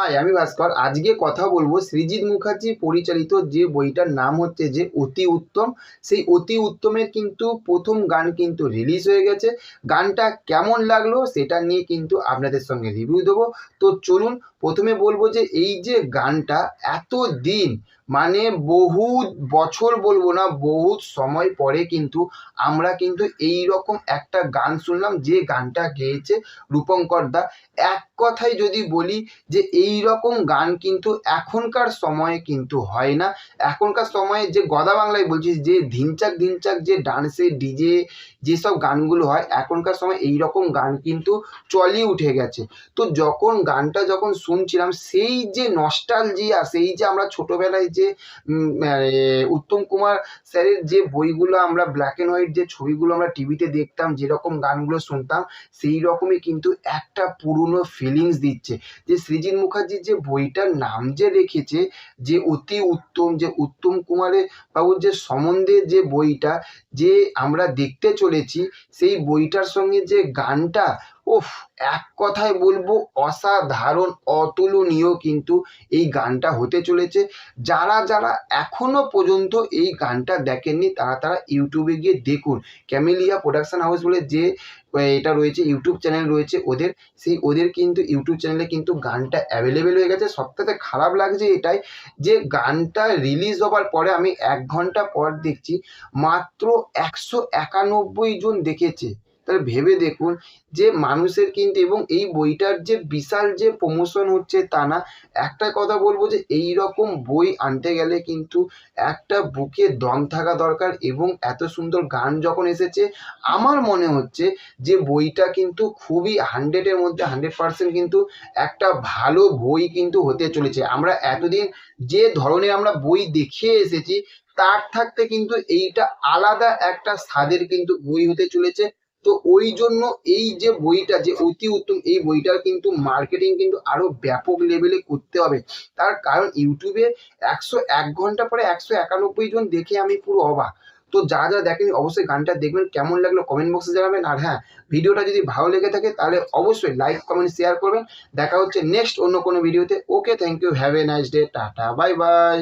High, আমি ভাস্কর। আজকে কথা বলবো সৃজিত মুখার্জি পরিচালিত যে বইটার নাম হচ্ছে যে অতি উত্তম। সেই অতি উত্তমের কিন্তু প্রথম গান কিন্তু রিলিজ হয়ে গেছে। গানটা কেমন লাগলো সেটা নিয়ে কিন্তু আপনাদের সঙ্গে রিভিউ দেবো। তো চলুন, প্রথমে বলবো যে এই যে গানটা এত দিন মানে বহু বছর বলবো না, বহু সময় পরে কিন্তু আমরা কিন্তু এই রকম একটা গান শুনলাম, যে গানটা গেয়েছে রূপঙ্কর দা। এক কথায় যদি বলি যে এই রকম গান কিন্তু এখনকার সময়ে কিন্তু হয় না। এখনকার সময়ে যে গদা বাংলায় বলছি, যে ধিনচাক ধিনচাক যে ডান্সে ডিজে যেসব গানগুলো হয়, এখনকার সময় এই রকম গান কিন্তু চলই উঠে গেছে। তো যখন শুনছিলাম, সেই যে নস্টালজিয়া, সেই যে আমরা ছোটবেলায় যে উত্তম কুমার স্যারের যে বইগুলো আমরা ব্ল্যাক অ্যান্ড হোয়াইট যে ছবিগুলো আমরা টিভিতে দেখতাম, যেরকম গানগুলো শুনতাম, সেই রকমই কিন্তু একটা পুরনো ফিলিংস দিচ্ছে। যে সৃজিত মুখার্জির যে বইটার নাম যে রেখেছে যে অতি উত্তম, যে উত্তম কুমারের বাবুর যে সম্বন্ধে যে বইটা যে আমরা দেখতে চলেছি, সেই বইটার সঙ্গে যে গানটা, ওফ, এক কথায় বলবো অসাধারণ, অতুলনীয় কিন্তু এই গানটা হতে চলেছে। যারা যারা এখনো পর্যন্ত এই গানটা দেখেননি, তারা ইউটিউবে গিয়ে দেখুন। ক্যামেলিয়া প্রোডাকশন হাউস বলে যে এটা রয়েছে, ইউটিউব চ্যানেল রয়েছে ওদের, সেই ওদের কিন্তু ইউটিউব চ্যানেলে কিন্তু গানটা অ্যাভেলেবেল হয়ে গেছে। সবথেকে খারাপ লাগছে এটাই, যে গানটা রিলিজ হবার পরে আমি 1 ঘন্টা পর দেখছি মাত্র 191 জন দেখেছে। তাহলে ভেবে দেখুন যে মানুষের কিন্তু, এবং এই বইটার যে বিশাল যে প্রমোশন হচ্ছে তা না। একটা কথা বলবো যে এই রকম বই আনতে গেলে কিন্তু একটা বুকে দম থাকা দরকার, এবং এত সুন্দর গান যখন এসেছে, আমার মনে হচ্ছে যে বইটা কিন্তু খুবই 100-এর মধ্যে 100% কিন্তু একটা ভালো বই কিন্তু হতে চলেছে। আমরা এতদিন যে ধরনের আমরা বই দেখে এসেছি, তার থাকতে কিন্তু এইটা আলাদা একটা স্বাদের কিন্তু বই হতে চলেছে। তো ওই জন্য এই যে বইটা যে অতি উত্তম, এই বইটার কিন্তু মার্কেটিং কিন্তু আরো ব্যাপক লেভেলে করতে হবে। তার কারণ ইউটিউবে 101 ঘন্টা পরে 191 জন দেখে আমি পুরো অবাক। তো যারা যারা দেখেনি অবশ্যই গানটা দেখবেন, কেমন লাগলো কমেন্ট বক্সে জানাবেন। আর হ্যাঁ, ভিডিওটা যদি ভালো লেগে থাকে তাহলে অবশ্যই লাইক কমেন্ট শেয়ার করবেন। দেখা হচ্ছে নেক্সট অন্য কোনো ভিডিওতে। Okay, thank you, have a nice day, tata, bye by.